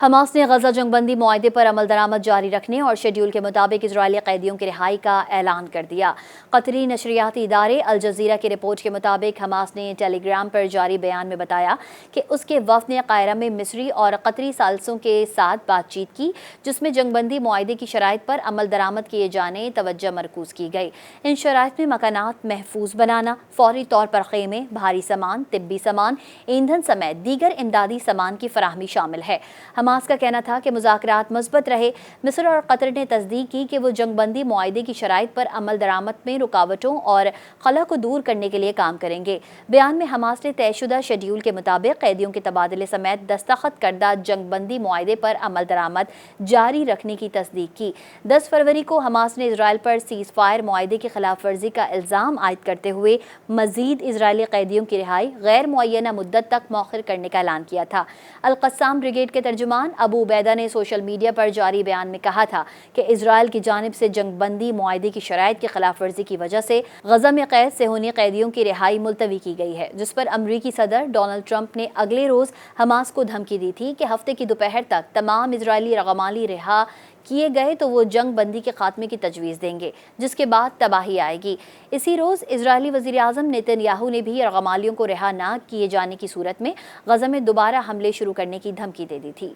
Hamas ने गजा जंगबंदी मुआहदे पर अमल दरामद जारी रखने और शेड्यूल के मुताबिक इजरायली कैदियों की रिहाई का ऐलान कर दिया। कतरी नशरियाती इदारे अल जजीरा की रिपोर्ट के मुताबिक हमास ने टेलीग्राम पर जारी बयान में बताया कि उसके वफ़द ने कायरा में मिस्री और कतरी सालसों के साथ बातचीत की, जिसमें जंगबंदी मुआहदे की शराइत पर अमल दरामद किए जाने तवज्जो मरकूज की गई। इन शराइत में मकानात महफूज बनाना, फौरी तौर पर खेमे, भारी सामान, तिब्बी सामान, ईंधन समेत दीगर इमदादी सामान की फराहमी शामिल है। हमास का कहना था कि मुज़ाकरात मुस्बत रहे। मिस्र और कतर ने तस्दीक की कि वो जंगबंदी मुआहदे की शराइत पर अमल दरामद में रुकावटों और खला को दूर करने के लिए काम करेंगे। बयान में हमास ने तयशुदा शेड्यूल के मुताबिक कैदियों के तबादले समेत दस्तखत करदा जंगबंदी मुआहदे पर अमल दरामद जारी रखने की तस्दीक की। 10 फरवरी को हमास ने इसराइल पर सीज़ फायर मुआहदे की खिलाफ वर्जी का इल्ज़ाम आयद करते हुए मजीद इसराइली कैदियों की रिहाई गैर मुअय्यना मुद्दत तक मौखर करने का ऐलान किया था। अल कस्साम ब्रिगेड के तर्जुमान अबू उबैदा ने सोशल मीडिया पर जारी बयान में कहा था कि इजराइल की जानिब से जंगबंदी मुआहदे की शराइत की खिलाफ वर्जी की वजह से गजा में कैद सेहूनी कैदियों की रिहाई मुलतवी की गई है, जिस पर अमरीकी सदर डोनाल्ड ट्रंप ने अगले रोज हमास को धमकी दी थी कि हफ्ते की दोपहर तक तमाम इजरायली रगमाली रिहा किए गए तो वो जंग बंदी के खात्मे की तजवीज़ देंगे, जिसके बाद तबाही आएगी। इसी रोज़ इजरायली वज़ीर आज़म नेतन्याहू ने भी रगमालियों को रिहा न किए जाने की सूरत में गजा में दोबारा हमले शुरू करने की धमकी दे दी थी।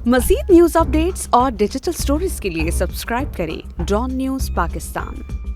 मज़ीद न्यूज़ अपडेट्स और डिजिटल स्टोरीज के लिए सब्सक्राइब करें डॉन न्यूज़ पाकिस्तान।